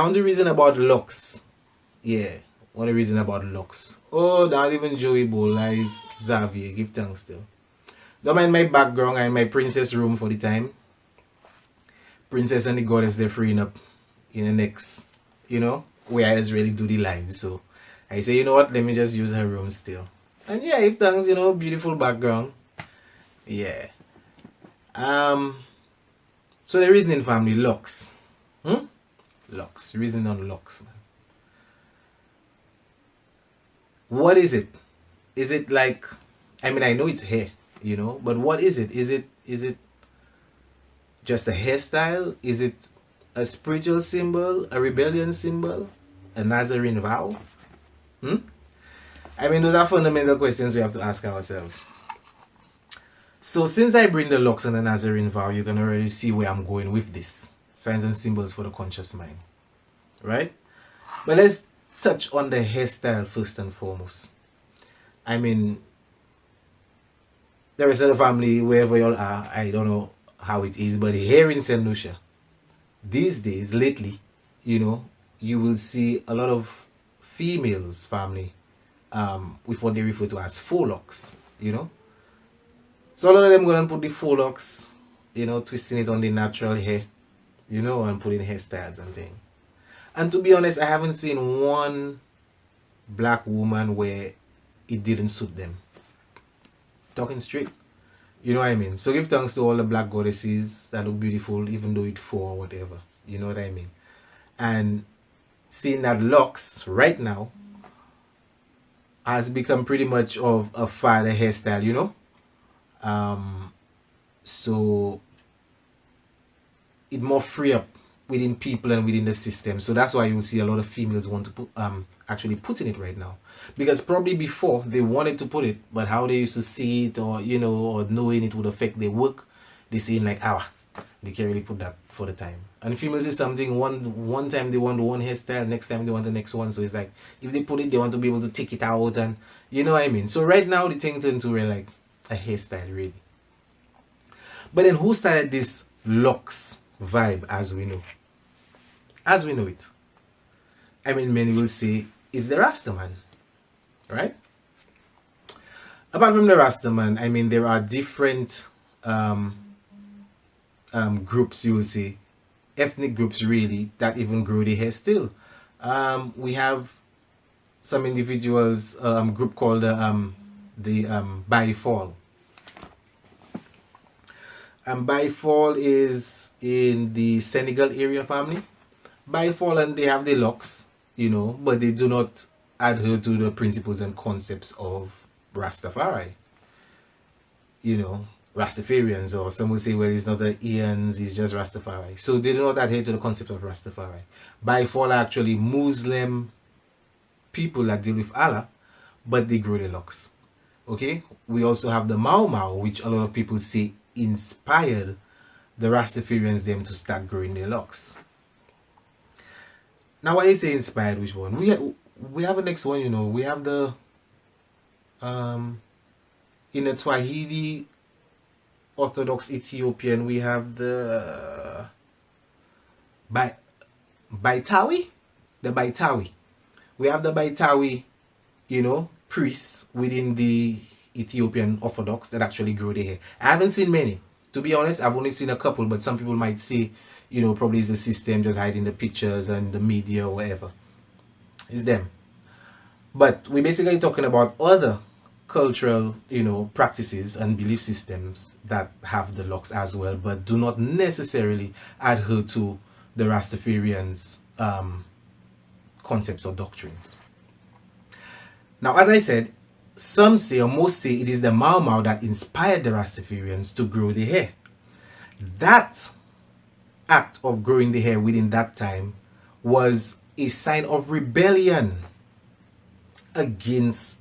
want to reason about locks. Yeah, I want to reason about locks. Oh, not even Joey Bola is Xavier. Give thanks to. Don't mind my background and my princess room for the time. Princess and the goddess, they're freeing up in the next, where I just really do the live. So I say, you know what, let me just use her room still. And yeah, if thanks, beautiful background. Yeah. So the reasoning family, locks. Locks. Reasoning on locks, man. What is it? Is it like, I mean, I know it's hair, but what is it? Is it just a hairstyle? Is it a spiritual symbol, a rebellion symbol, a Nazarene vow? I mean, those are fundamental questions we have to ask ourselves. So since I bring the locks and the Nazarene vow, you can already see where I'm going with this. Signs and symbols for the conscious mind. Right? But let's touch on the hairstyle first and foremost. I mean, the rest of the family, wherever y'all are, I don't know how it is, but here in St. Lucia, these days, lately, you will see a lot of females family with what they refer to as faux locks, So a lot of them going to put the faux locks, twisting it on the natural hair, and putting hairstyles and things. And to be honest, I haven't seen one black woman where it didn't suit them. Talking straight. You know what I mean? So give thanks to all the black goddesses that look beautiful, even though it's faux or whatever. You know what I mean? And seeing that locks right now has become pretty much of a father hairstyle, so it more free up within people and within the system. So that's why you will see a lot of females want to put actually putting it right now, because probably before they wanted to put it, but how they used to see it, or or knowing it would affect their work, they seeing like, they can't really put that for the time. And females is something, one time they want one hairstyle, next time they want the next one. So it's like, if they put it, they want to be able to take it out, and you know what I mean. So right now the thing turned to like a hairstyle really. But then who started this locks vibe as we know? As we know it. I mean, many will say it's the Rastaman, right? Apart from the Rastaman, I mean, there are different groups, you will see, ethnic groups really, that even grow their hair still. We have some individuals, group called the Baifal. Baifal is in the Senegal area family. Baifal, and they have the locks, but they do not adhere to the principles and concepts of Rastafari. Rastafarians, or some will say, well, it's not the Ians, it's just Rastafari. So they do not adhere to the concept of Rastafari. Baifal are actually Muslim people that deal with Allah, but they grow their locks. Okay? We also have the Mau Mau, which a lot of people say inspired the Rastafarians them to start growing their locks. Now, why you say inspired which one? We have the next one, we have the in the Twahidi Orthodox Ethiopian, we have the Baitawi. The Baitawi. We have the Baitawi, priests within the Ethiopian Orthodox that actually grow their hair. I haven't seen many. To be honest, I've only seen a couple, but some people might say, probably it's the system just hiding the pictures and the media or whatever. It's them. But we're basically talking about other cultural, practices and belief systems that have the locks as well, but do not necessarily adhere to the Rastafarians' concepts or doctrines. Now, as I said, some say, or most say, it is the Mau Mau that inspired the Rastafarians to grow the hair. That act of growing the hair within that time was a sign of rebellion against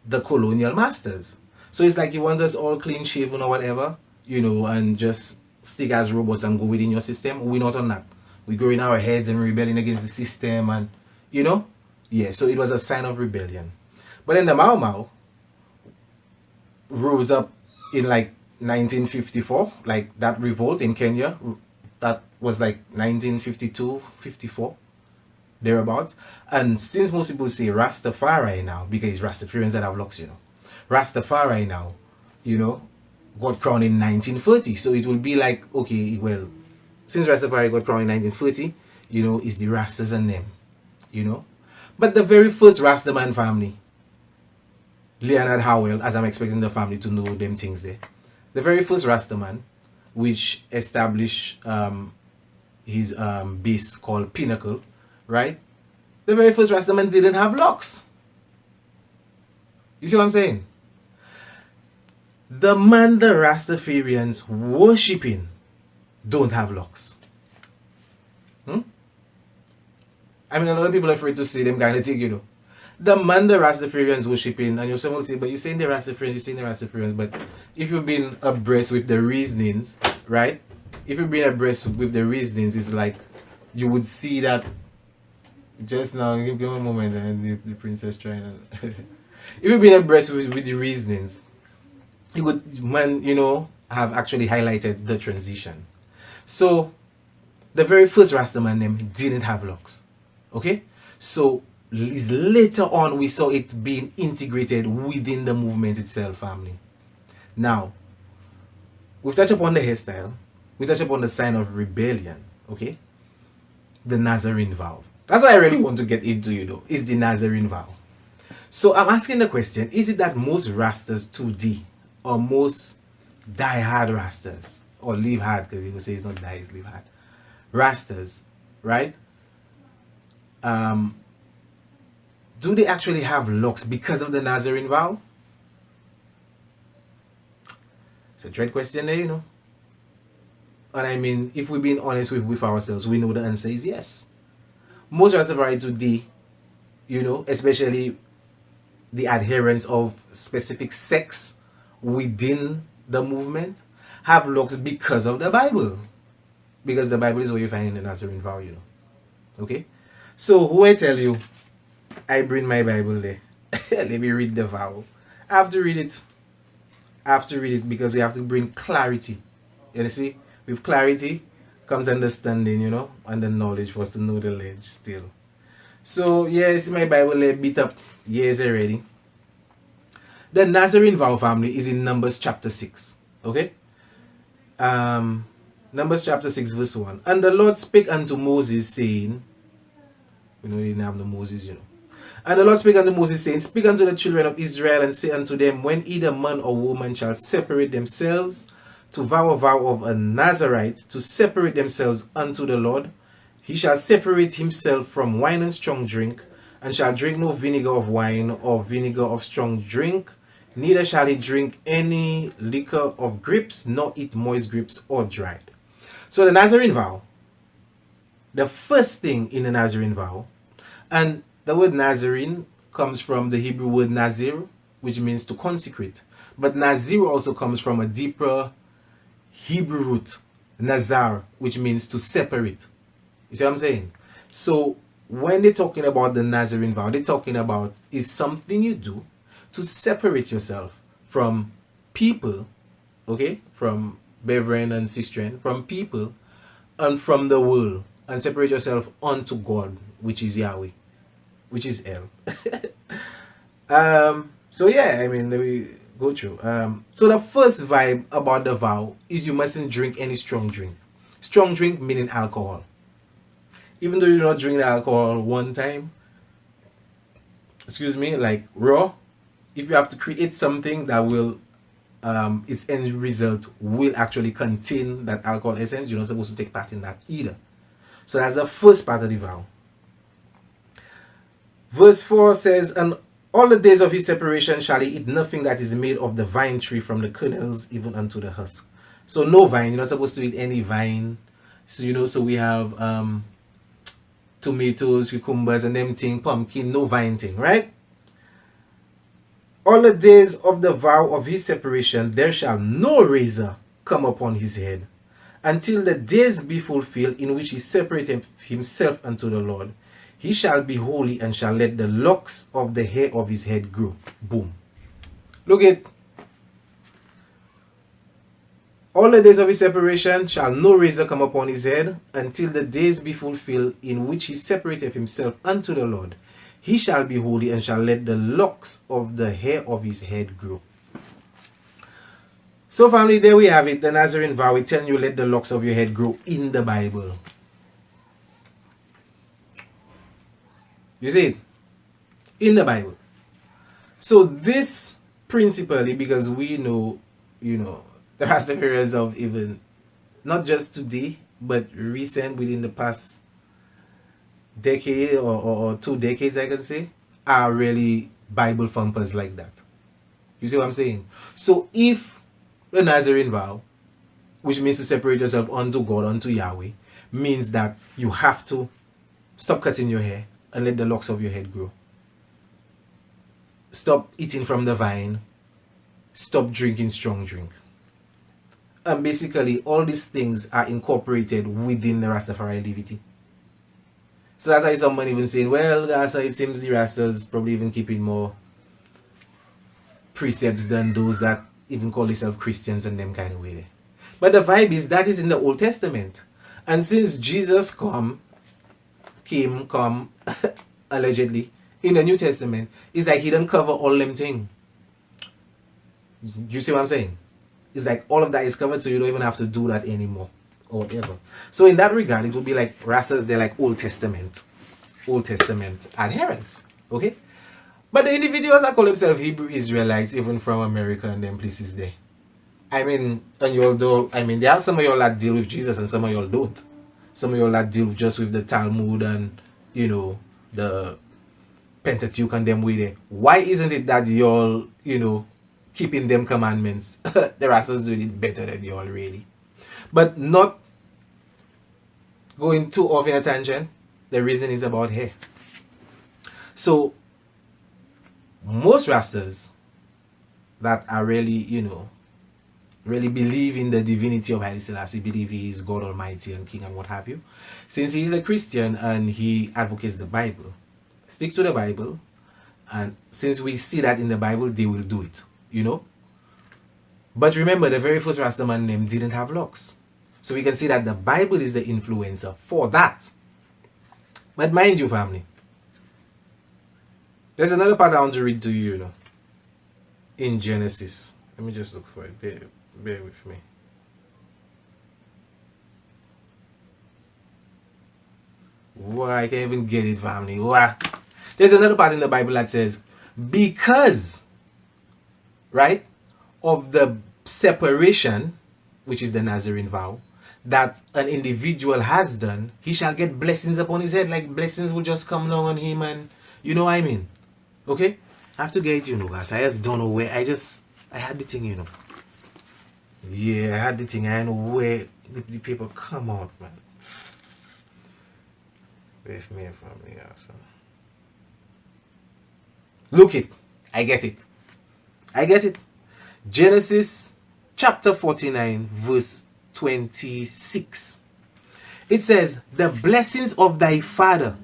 the colonial masters. So it's like, you want us all clean shaven or whatever, and just stick as robots and go within your system. We're not on that. We're growing our heads and rebelling against the system, and yeah, so it was a sign of rebellion. But then the Mau Mau rose up in like 1954, like that revolt in Kenya, that was like 1952, 54. thereabouts. And since most people say Rastafari now, because it's Rastafarians that have locks, Rastafari now, got crowned in 1930. So it will be like, okay, well, since Rastafari got crowned in 1930, it's the Rastas and them, But the very first Rastaman family, Leonard Howell, as I'm expecting the family to know them things there, the very first Rastaman, which established his base called Pinnacle, right? The very first Rastaman didn't have locks. You see what I'm saying? The man the Rastafarians worshipping don't have locks. I mean, a lot of people are afraid to say them kind of thing, The man the Rastafarians worshipping, and someone will say, but you're saying the Rastafarians, but if you've been abreast with the reasonings, right? If you've been abreast with the reasonings, it's like you would see that just now. Give me a moment, and the princess trying to. If you've been abreast with the reasonings, you would, have actually highlighted the transition. So, the very first Rastaman name didn't have locks. Okay? So, later on we saw it being integrated within the movement itself, family. Now, we've touched upon the hairstyle. We touched upon the sign of rebellion. Okay? The Nazarene vow. That's what I really want to get into, is the Nazarene vow. So I'm asking the question, is it that most Rastas 2D or most die-hard Rastas, or live hard, because he will say it's not die, it's live hard, Rastas, right? Do they actually have locks because of the Nazarene vow? It's a dread question there, And I mean, if we're being honest with ourselves, we know the answer is yes. Most Rastafari today, especially the adherents of specific sects within the movement, have locks because of the Bible. Because the Bible is what you find in the Nazarene vow, Okay? So, who I tell you, I bring my Bible there. Let me read the vow. I have to read it. Because we have to bring clarity. You see? With clarity comes understanding, and the knowledge for us to know the ledge still. So, yes, my Bible there beat up years already. The Nazarene vow, family, is in Numbers chapter 6. Okay? Numbers chapter 6 verse 1. And the Lord spake unto Moses, saying, he didn't have no Moses, And the Lord spake unto Moses, saying, Speak unto the children of Israel, and say unto them, When either man or woman shall separate themselves to vow a vow of a Nazarite, to separate themselves unto the Lord, he shall separate himself from wine and strong drink, and shall drink no vinegar of wine or vinegar of strong drink, neither shall he drink any liquor of grapes, nor eat moist grapes or dried. So the Nazarene vow, the first thing in the Nazarene vow, and the word Nazarene comes from the Hebrew word Nazir, which means to consecrate. But Nazir also comes from a deeper Hebrew root, Nazar, which means to separate. You see what I'm saying? So when they're talking about the Nazarene vow, they're talking about is something you do to separate yourself from people, okay, from brethren and sistren, from people and from the world, and separate yourself unto God, which is Yahweh, which is El. So yeah, I mean, let me go through. So the first vibe about the vow is you mustn't drink any strong drink. Strong drink meaning alcohol. Even though you're not drinking alcohol one time, like raw, if you have to create something that will, its end result will actually contain that alcohol essence, you're not supposed to take part in that either. So that's the first part of the vow. Verse 4 says, And all the days of his separation shall he eat nothing that is made of the vine tree, from the kernels even unto the husk. So no vine, you're not supposed to eat any vine. So so we have tomatoes, cucumbers, and them thing, pumpkin, no vine thing, right? All the days of the vow of his separation, there shall no razor come upon his head, until the days be fulfilled in which he separated himself unto the Lord. He shall be holy, and shall let the locks of the hair of his head grow. Boom. Look at All the days of his separation shall no razor come upon his head, until the days be fulfilled in which he separateth himself unto the Lord. He shall be holy, and shall let the locks of the hair of his head grow. So family, there we have it. The Nazarene vow. It telling you let the locks of your head grow in the Bible. You see it? In the Bible. So this principally, because we know, there has the periods of even, not just today, but recent, within the past decade or 2 decades, I can say, are really Bible thumpers like that. You see what I'm saying? So if the Nazarene vow, which means to separate yourself unto God, unto Yahweh, means that you have to stop cutting your hair and let the locks of your head grow. Stop eating from the vine. Stop drinking strong drink. And basically, all these things are incorporated within the Rastafari levity. So that's why someone even saying, well, it seems the Rastas probably even keeping more precepts than those that even call themselves Christians and them kind of way. But the vibe is that is in the Old Testament. And since Jesus came allegedly in the New Testament, it's like he didn't cover all them things. You see what I'm saying? It's like all of that is covered, so you don't even have to do that anymore or whatever. So in that regard, it would be like Rastas, they're like Old Testament adherents. Okay? But the individuals that call themselves Hebrew Israelites, even from America and them places there, I mean, and y'all do, I mean, there are some of y'all that deal with Jesus and some of y'all don't. Some of y'all that deal just with the Talmud and, the Pentateuch and them way there. Why isn't it that y'all, keeping them commandments? The Rastas doing it better than y'all, really. But not going too off in a tangent, the reason is about hair. So, most Rastas that are really, really believe in the divinity of Haile Selassie, believe he is God Almighty and King and what have you, since he is a Christian and he advocates the Bible, stick to the Bible, and since we see that in the Bible, they will do it, But remember, the very first Rastaman name didn't have locks. So we can see that the Bible is the influencer for that. But mind you, family, there's another part I want to read to you, in Genesis. Let me just look for it. Bear with me. Why, I can't even get it, family. Why? There's another part in the Bible that says, because, right, of the separation, which is the Nazarene vow, that an individual has done, he shall get blessings upon his head. Like blessings will just come down on him, and you know what I mean? Okay? I have to get it, guys. I just don't know where. I had the thing, Yeah, I had the thing. I know where the paper come out, man. With me, family, awesome. Look it. I get it. Genesis chapter 49, verse 26. It says, the blessings of thy father,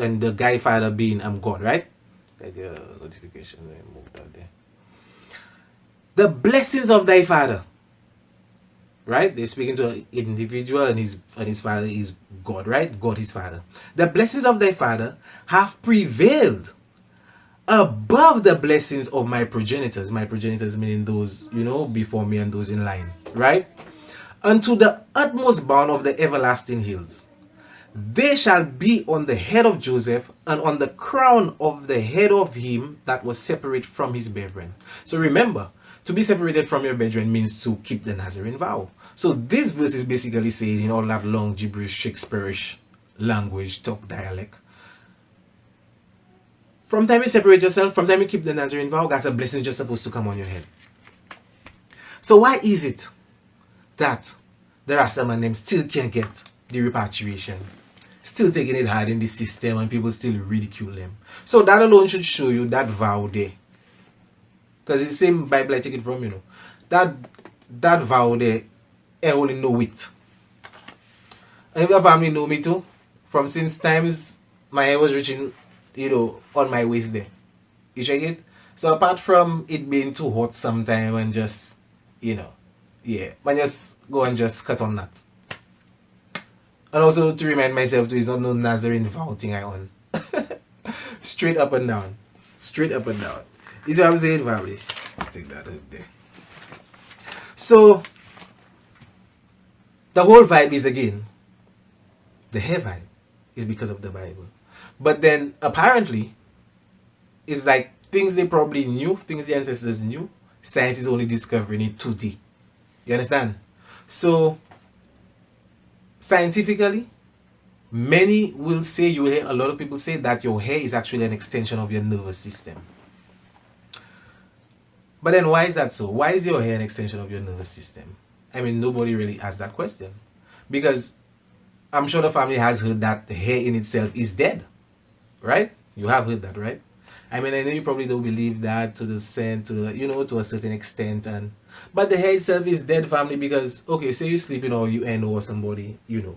and the guy father being God, right? The notification, I moved out there. The blessings of thy father, right? They're speaking to an individual, and his father is God, right? God his father. The blessings of thy father have prevailed above the blessings of my progenitors. My progenitors meaning those, before me and those in line, right? Unto the utmost bound of the everlasting hills. They shall be on the head of Joseph, and on the crown of the head of him that was separate from his brethren. So remember, to be separated from your brethren means to keep the Nazarene vow. So this verse is basically saying, in all that long gibberish, Shakespeareish language, talk dialect, from time you separate yourself, from time you keep the Nazarene vow, God's a blessing just supposed to come on your head. So why is it that the Rastaman name still can't get the repatriation? Still taking it hard in the system, and people still ridicule them. So that alone should show you that vow there. Because it's the same Bible I take it from, That vow there, I only know it. And if your family know me too, from since times my hair was reaching, on my waist there. You check it? So apart from it being too hot sometime and just, Yeah, man, just go and just cut on that. And also to remind myself too, it's not no Nazarene vow thing I on. Straight up and down. Straight up and down. You see what I'm saying, family? Take that up there. So the whole vibe is again, the hair vibe is because of the Bible. But then apparently it's like things they probably knew, things the ancestors knew, science is only discovering it 2D. You understand? So scientifically, many will say, you hear a lot of people say that your hair is actually an extension of your nervous system. But then why is that so? Why is your hair an extension of your nervous system? I mean, nobody really asked that question. Because I'm sure the family has heard that the hair in itself is dead. Right? You have heard that, right? I mean, I know you probably don't believe that to the extent, to the, to a certain extent, but the hair itself is dead, family, because okay, say you're sleeping or you know somebody, you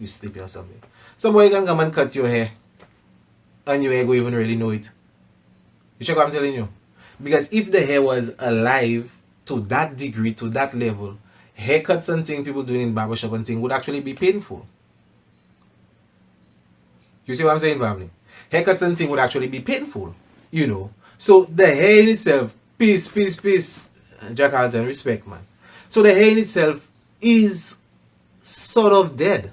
sleeping or something. Somebody can come and cut your hair, and your hair go even really know it. You check what I'm telling you? Because if the hair was alive to that degree, to that level, haircuts and things people doing in barbershop and things would actually be painful. You see what I'm saying, family? Haircuts and things would actually be painful, So the hair in itself, peace, Jack Alton, respect, man. So the hair in itself is sort of dead.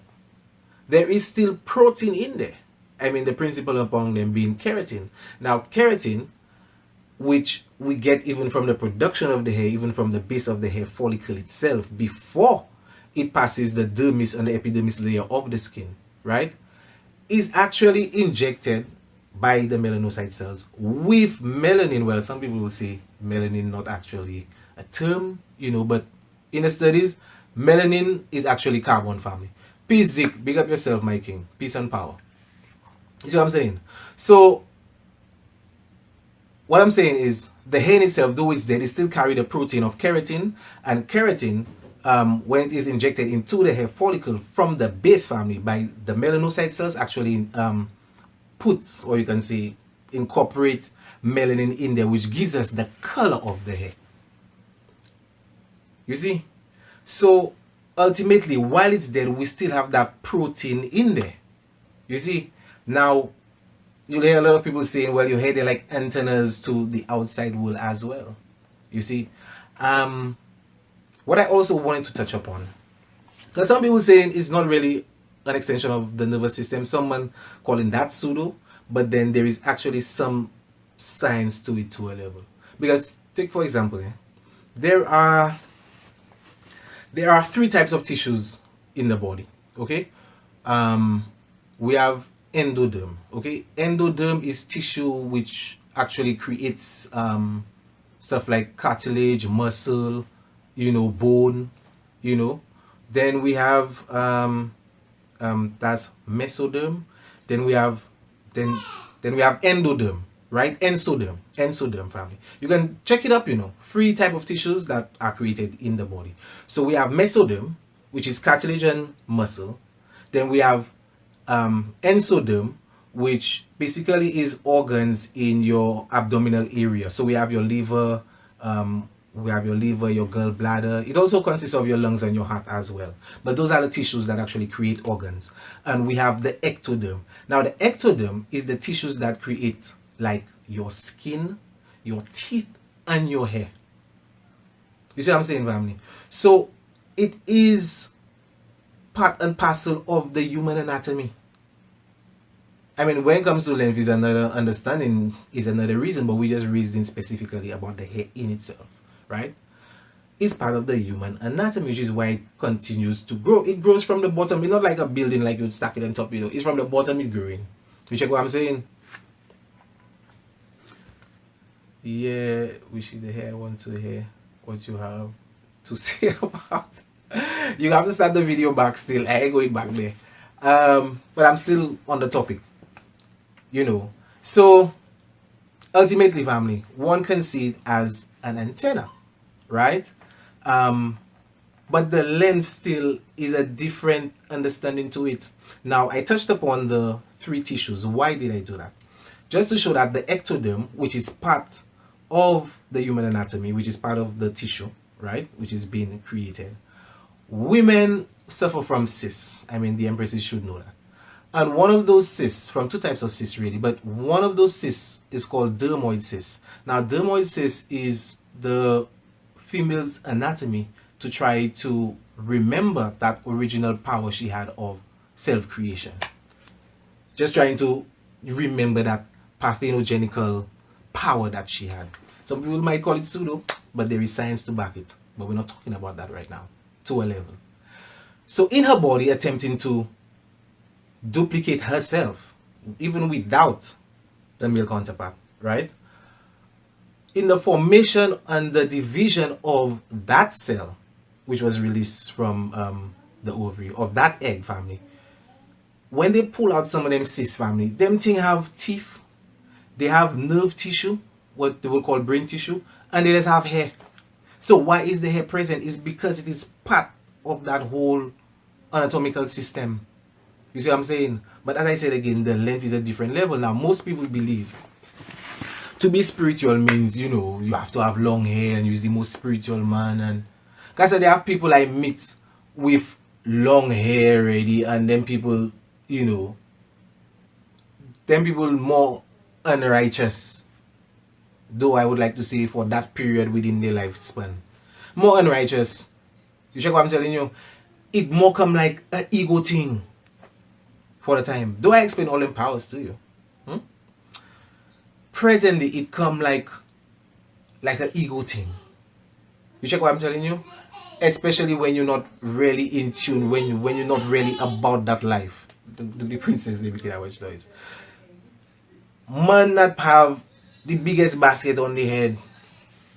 There is still protein in there. I mean, the principle upon them being keratin. Now, keratin, which we get even from the production of the hair, even from the base of the hair follicle itself, before it passes the dermis and the epidermis layer of the skin, right, is actually injected by the melanocyte cells with melanin. Well, some people will say melanin not actually a term, but in the studies, melanin is actually carbon, family. Peace, Zik, big up yourself, my king. Peace and power. You see what I'm saying? So what I'm saying is the hair in itself, though it's dead, it still carry the protein of keratin, and keratin, when it is injected into the hair follicle from the base, family, by the melanocyte cells, actually puts, or you can say incorporate melanin in there, which gives us the color of the hair. You see? So ultimately, while it's dead, we still have that protein in there. You see? Now, you'll hear a lot of people saying, well, your hair, they're like antennas to the outside world as well. You see? What I also wanted to touch upon, because some people saying it's not really an extension of the nervous system, someone calling that pseudo, but then there is actually some science to it to a level. Because take for example, there are 3 types of tissues in the body. Okay, we have endoderm. Okay, endoderm is tissue which actually creates stuff like cartilage, muscle, bone, then we have that's mesoderm. Then we have endoderm, right? Ensoderm, family. You can check it up, 3 type of tissues that are created in the body. So we have mesoderm, which is cartilage and muscle. Then we have ensoderm, which basically is organs in your abdominal area. So we have your liver, your gallbladder. It also consists of your lungs and your heart as well. But those are the tissues that actually create organs. And we have the ectoderm. Now the ectoderm is the tissues that create like your skin, your teeth, and your hair. You see what I'm saying, family? So it is part and parcel of the human anatomy. I mean, when it comes to length, is another understanding, is another reason, but we just reasoning specifically about the hair in itself, right? It's part of the human anatomy, which is why it continues to grow. It grows from the bottom. It's not like a building like you'd stack it on top, It's from the bottom it's growing. You check what I'm saying? Yeah, we see the hair. I want to hear what you have to say about. You have to start the video back still. I ain't going back there. But I'm still on the topic. So ultimately, family, one can see it as an antenna, right? But the length still is a different understanding to it. Now, I touched upon the 3 tissues. Why did I do that? Just to show that the ectoderm, which is part of the human anatomy, which is part of the tissue, right, which is being created. Women suffer from cysts. I mean, the empresses should know that. And one of those cysts, from two types of cysts really, but one of those cysts is called dermoid cyst. Now, dermoid cyst is the female's anatomy to try to remember that original power she had of self-creation. Just trying to remember that parthenogenical power that she had. Some people might call it pseudo, but there is science to back it. But we're not talking about that right now, to a level. So in her body, attempting to duplicate herself, even without the male counterpart, right? In the formation and the division of that cell, which was released from the ovary, of that egg family, when they pull out some of them cyst family, them thing have teeth, they have nerve tissue, what they will call brain tissue, and they just have hair. So why is the hair present? It's because it is part of that whole anatomical system. You see what I'm saying? But as I said again, the length is a different level. Now, most people believe to be spiritual means, you know, you have to have long hair and you're the most spiritual man. And because there are people I meet with long hair already, and then people, you know, then people more unrighteous, though I would like to say for that period within their lifespan, more unrighteous. You check what I'm telling you? It more come like an ego thing for the time. Though I explain all them powers to you. Presently, it come like an ego thing. You check what I'm telling you? Especially when you're not really in tune, when you're not really about that life. The princess, they became which noise. Man that have the biggest basket on the head,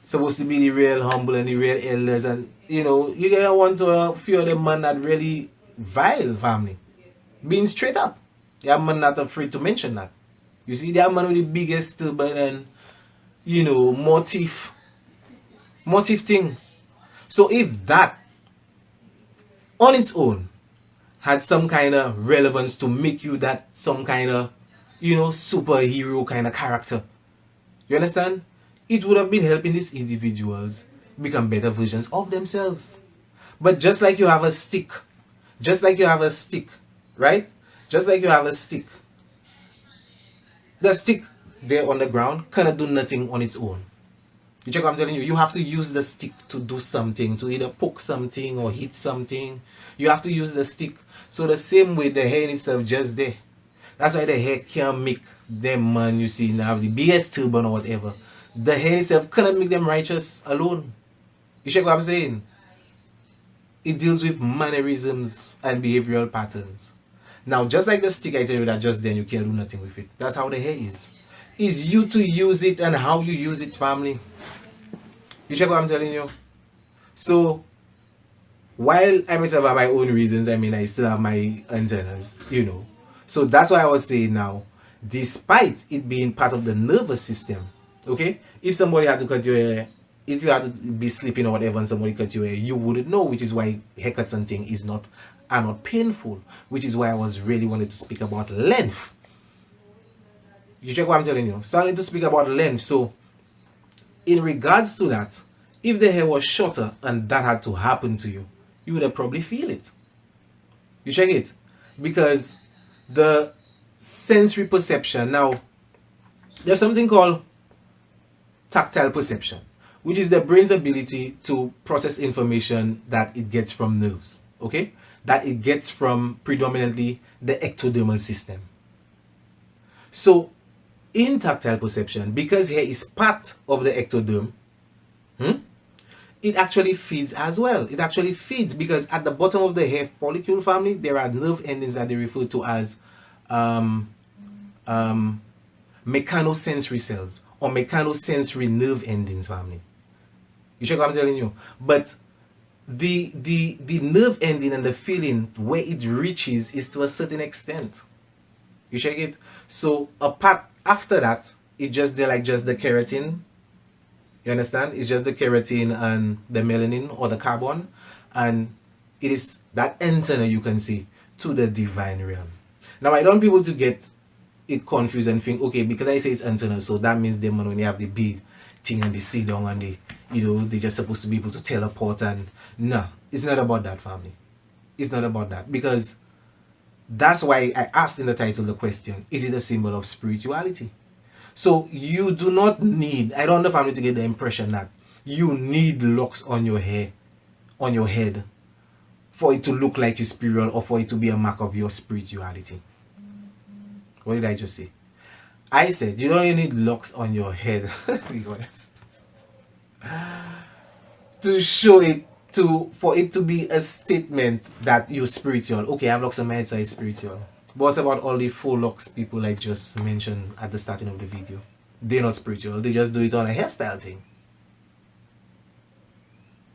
supposed to be the real humble and the real elders, and you know, you get one to a few of them man that really vile family. Being straight up. They are man not afraid to mention that. You see, they are man with the biggest turban and you know, motif thing. So if that on its own had some kind of relevance to make you that some kind of, you know, superhero kind of character, you understand? It would have been helping these individuals become better versions of themselves. But just like you have a stick, right? Just like you have a stick, the stick there on the ground cannot do nothing on its own. You check what I'm telling you? You have to use the stick to do something, to either poke something or hit something. You have to use the stick. So the same way the hair in itself just there. That's why the hair can't make them man, you see, now have the biggest turban or whatever. The hair itself cannot make them righteous alone. You check what I'm saying? It deals with mannerisms and behavioral patterns. Now, just like the stick I tell you that just then you can't do nothing with it. That's how the hair is. It's you to use it and how you use it, family. You check what I'm telling you? So, while I myself have my own reasons, I mean, I still have my antennas, you know. So that's why I was saying now, despite it being part of the nervous system, okay? If somebody had to cut your hair, if you had to be sleeping or whatever and somebody cut your hair, you wouldn't know, which is why haircuts and things are not painful, which is why I was really wanted to speak about length. You check what I'm telling you? So I need to speak about length. So in regards to that, if the hair was shorter and that had to happen to you, you would have probably feel it. You check it? Because the sensory perception, now there's something called tactile perception, which is the brain's ability to process information that it gets from nerves, okay? That it gets from predominantly the ectodermal system. So in tactile perception, because hair is part of the ectoderm, it actually feeds as well. It actually feeds because at the bottom of the hair follicle family, there are nerve endings that they refer to as mechanosensory cells or mechanosensory nerve endings family. You check what I'm telling you? But the nerve ending and the feeling where it reaches is to a certain extent. You check it? So apart after that, it's just the keratin. You understand? It's just the keratin and the melanin or the carbon, and it is that antenna you can see to the divine realm. Now I don't want people to get it confused and think, okay, because I say it's internal, so that means them when they have the big thing and they sit down and they, they're just supposed to be able to teleport. And no, it's not about that, family. It's not about that, because that's why I asked in the title the question, is it a symbol of spirituality? So you do not need, I don't want the family to get the impression that you need locks on your hair, on your head, for it to look like you're spiritual or for it to be a mark of your spirituality. What did I just say? I said you don't need locks on your head be honest, to show it, for it to be a statement that you're spiritual. Okay, I have locks on my head, so I'm spiritual. But what's about all the full locks people I just mentioned at the starting of the video? They're not spiritual, they just do it on a hairstyle thing.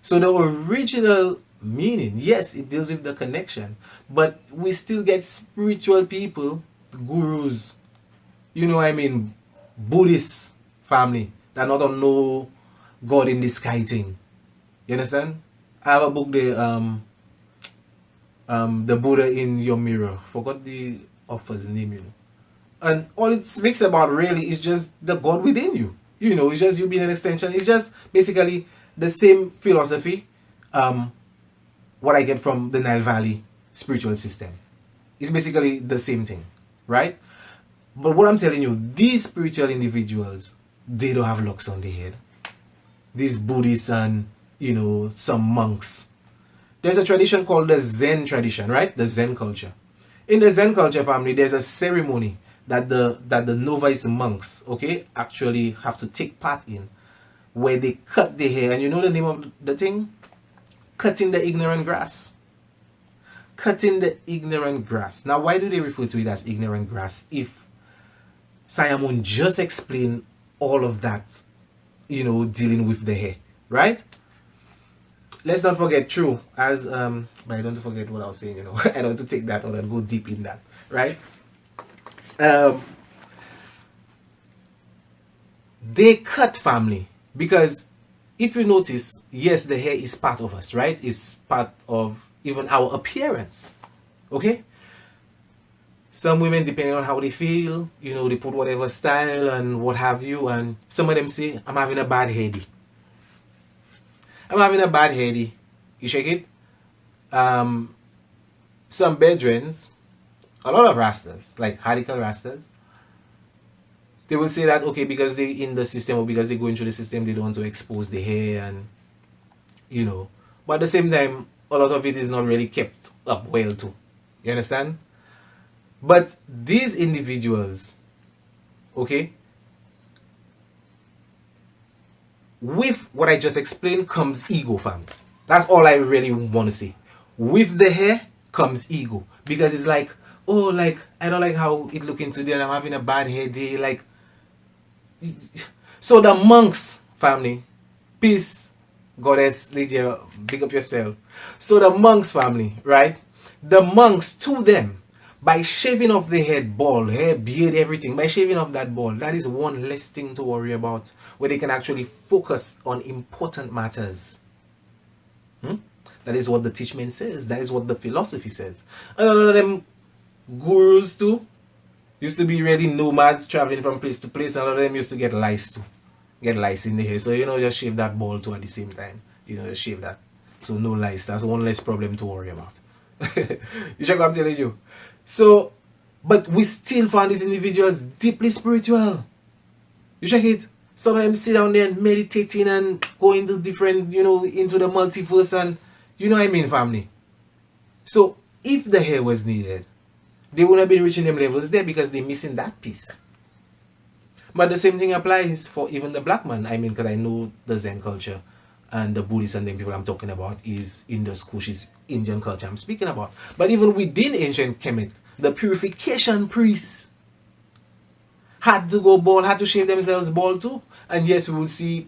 So the original meaning, yes, it deals with the connection, but we still get spiritual people, gurus, Buddhist family that not know God in the sky thing. You understand? I have a book there, the Buddha in Your Mirror. Forgot the author's name, And all it speaks about really is just the God within you. It's just you being an extension. It's just basically the same philosophy, what I get from the Nile Valley spiritual system. It's basically the same thing, right? But what I'm telling you, these spiritual individuals, they don't have locks on their head. These Buddhists and, some monks. There's a tradition called the Zen tradition, right? The Zen culture. In the Zen culture, family, there's a ceremony that the novice monks, okay, actually have to take part in, where they cut their hair. And you know the name of the thing? Cutting the ignorant grass. Cutting the ignorant grass. Now, why do they refer to it as ignorant grass if Simon just explained all of that, dealing with the hair, right? Let's not forget, true, as, but I don't forget what I was saying, I don't want to take that on and go deep in that, right? They cut, family, because if you notice, yes, the hair is part of us, right? It's part of even our appearance, okay? Some women, depending on how they feel, they put whatever style and what have you, and some of them say, I'm having a bad hair day. I'm having a bad hair day. You check it? Some bedrooms, a lot of rastas, like radical rastas, they will say that, okay, because they in the system or because they go into the system, they don't want to expose the hair and, But at the same time, a lot of it is not really kept up well too. You understand? But these individuals, okay, with what I just explained comes ego, family. That's all I really want to say. With the hair comes ego. Because it's like, oh, like, I don't like how it looking today and I'm having a bad hair day. Like, so the monks, family, peace, goddess, Lydia, big up yourself. So the monks, family, right? The monks, to them, by shaving off the head, bald, hair, beard, everything, by shaving off that bald, that is one less thing to worry about, where they can actually focus on important matters. That is what the teachment says. That is what the philosophy says. And a lot of them gurus too used to be really nomads traveling from place to place. And a lot of them used to get lice too. Get lice in the hair. So, just shave that bald too at the same time. Just shave that. So no lice. That's one less problem to worry about. You check what I'm telling you? So, but we still find these individuals deeply spiritual. You check it? Some of them sit down there and meditating and go into different, into the multiverse and, what I mean, family? So, if the hair was needed, they wouldn't have been reaching them levels there because they're missing that piece. But the same thing applies for even the black man. I mean, because I know the Zen culture and the Buddhists and the people I'm talking about is Indus Kush, is Indian culture I'm speaking about. But even within ancient Kemet, the purification priests had to go bald, had to shave themselves bald too. And yes, we will see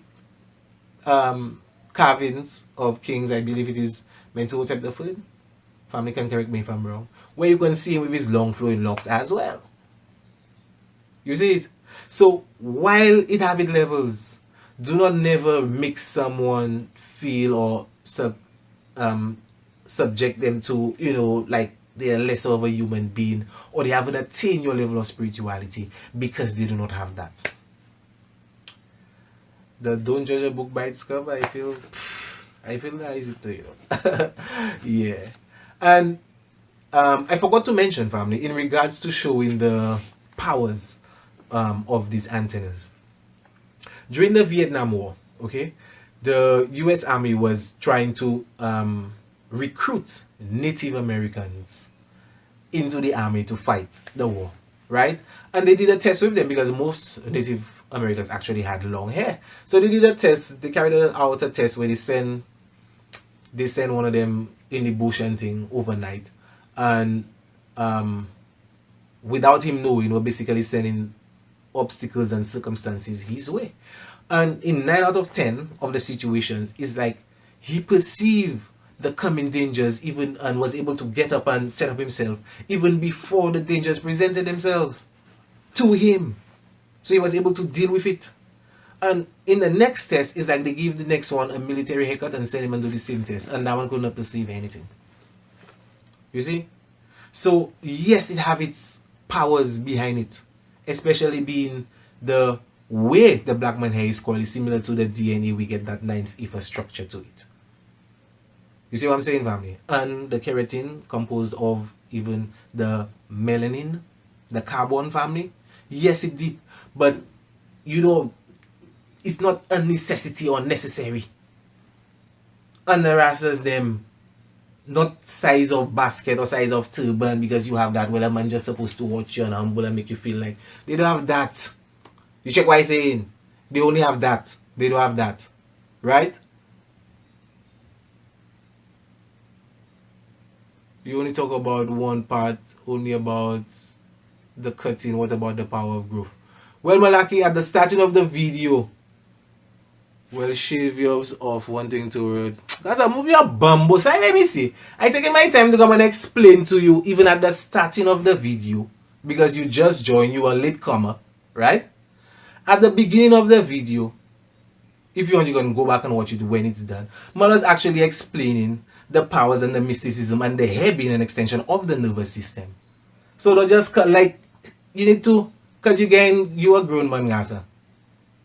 carvings of kings. I believe it is Mentuhotep III. Family can correct me if I'm wrong. Where you can see him with his long flowing locks as well. You see it? So while it have its levels, do not never make someone feel or subject them to, like they are less of a human being, or they haven't attained your level of spirituality because they do not have that. The don't judge a book by its cover, I feel that easy to, you know. Yeah. And I forgot to mention, family, in regards to showing the powers of these antennas. During the Vietnam War, okay, the US Army was trying to recruit Native Americans into the army to fight the war, right? And they did a test with them because most Native Americans actually had long hair. So they did a test, they carried out a test where they send one of them in the bush and thing overnight, and without him knowing, we're basically sending obstacles and circumstances his way. And in 9 out of 10 of the situations, it's like he perceived the coming dangers even and was able to get up and set up himself even before the dangers presented themselves to him. So he was able to deal with it. And in the next test, it's like they give the next one a military haircut and send him and do the same test. And that one could not perceive anything. You see? So yes, it have its powers behind it. Especially being the way the black man hair is called is similar to the DNA. We get that 9th ether structure to it. You see what I'm saying, family? And the keratin composed of even the melanin, the carbon, family. Yes, it deep, but you know, it's not a necessity or necessary. And the rastas them not size of basket or size of turban because you have that. Well, a man just supposed to watch you and humble and make you feel like they don't have that. You check what I'm saying? They only have that. They don't have that. Right? You only talk about one part, only about the cutting. What about the power of growth? Well, Malaki, at the starting of the video, well, shave yours off wanting to that's a movie of bumbo. So let me see. I taking my time to come and explain to you even at the starting of the video, because you just joined, you are a latecomer, right? At the beginning of the video, if you want, you can go back and watch it when it's done. Mother's actually explaining the powers and the mysticism and the hair being an extension of the nervous system. So don't just like, you need to, because you a grown man, Gaza.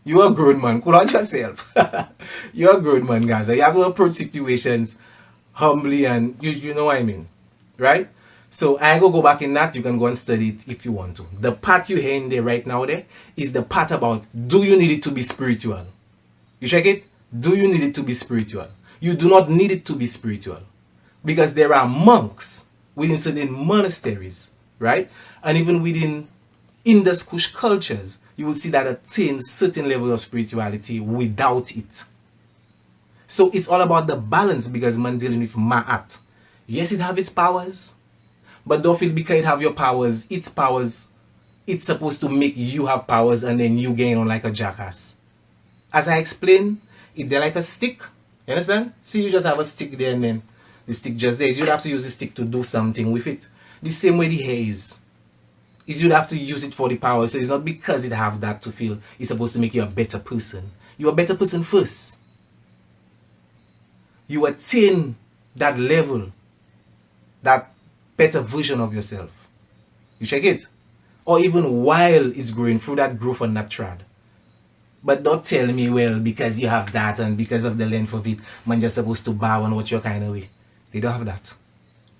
You a grown man. Cool out yourself. You're a grown man, Gaza. You have to approach situations humbly, and you know what I mean, right? So I go back in that. You can go and study it if you want to. The part you hear in there right now there is the part about, do you need it to be spiritual? You check it? Do you need it to be spiritual? You do not need it to be spiritual, because there are monks within certain monasteries, right? And even within Indus Kush cultures, you will see that attain certain levels of spirituality without it. So it's all about the balance, because man dealing with ma'at. Yes, it have its powers, but don't feel because it have your powers, its powers, it's supposed to make you have powers and then you gain on like a jackass. As I explained, they're like a stick. You understand? See, you just have a stick there and then the stick just there. You'd have to use the stick to do something with it. The same way the hair is you'd have to use it for the power. So it's not because it have that to feel it's supposed to make you a better person. You're a better person first. You attain that level, that better version of yourself. You check it? Or even while it's growing through that growth on that trad. But don't tell me, well, because you have that and because of the length of it, man just supposed to bow and watch your kind of way. They don't have that.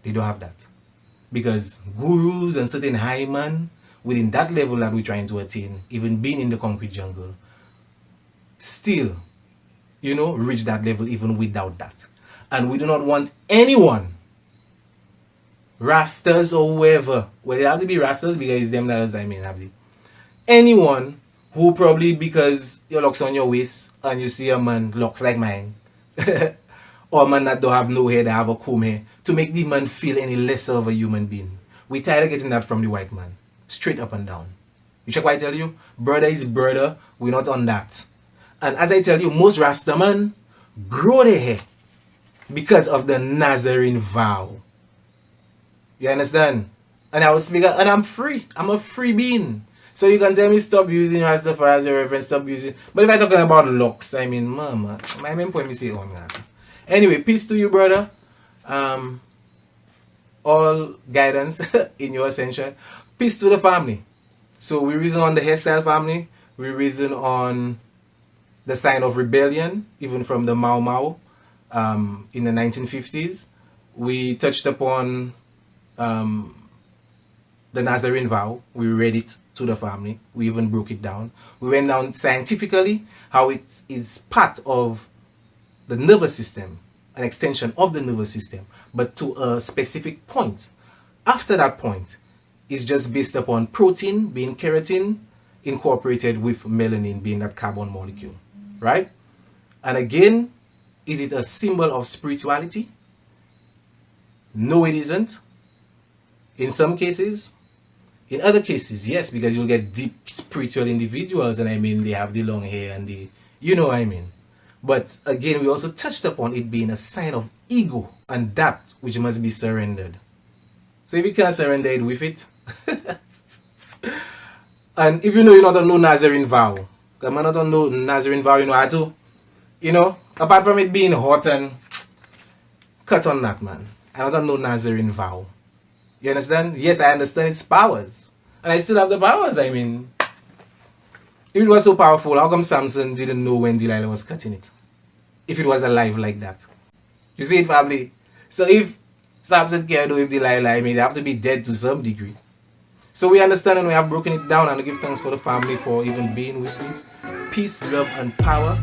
They don't have that. Because gurus and certain high man within that level that we're trying to attain, even being in the concrete jungle, still, you know, reach that level even without that. And we do not want anyone, Rastas or whoever, well, they have to be Rastas because it's them that is, I mean, have it. Anyone who probably, because your locks on your waist and you see a man locks like mine, or a man that don't have no hair, that have a comb hair, to make the man feel any lesser of a human being. We tired of getting that from the white man. Straight up and down. You check what I tell you? Brother is brother. We're not on that. And as I tell you, most Rasta man grow their hair because of the Nazarene vow. You understand? And I will speak, and I'm free. I'm a free being. So you can tell me stop using Rastafari as a reference, stop using. But if I'm talking about locks, I mean, mama, my main point is say, oh man. Anyway, peace to you, brother. all guidance in your ascension. Peace to the family. So we reason on the hairstyle family. We reason on the sign of rebellion, even from the Mau Mau in the 1950s. We touched upon the Nazarene vow. We read it to the family. We even broke it down. We went down scientifically how it is part of the nervous system, an extension of the nervous system, but to a specific point. After that point, it's just based upon protein being keratin incorporated with melanin being that carbon molecule, right? And again, is it a symbol of spirituality? No, it isn't. In some cases. In other cases, yes, because you'll get deep spiritual individuals, and I mean, they have the long hair and the, you know what I mean. But again, we also touched upon it being a sign of ego and that which must be surrendered. So if you can't surrender it with it, and if you know you're not on no Nazarene vow, because I'm not on no Nazarene vow, you know how to, apart from it being hot and cut on that, man. I'm not on no Nazarene vow. You understand? Yes, I understand its powers. And I still have the powers, I mean. If it was so powerful, how come Samson didn't know when Delilah was cutting it? If it was alive like that. You see it, family? So if Samson can't do with Delilah, I mean, they have to be dead to some degree. So we understand and we have broken it down, and we give thanks for the family for even being with me. Peace, love, and power.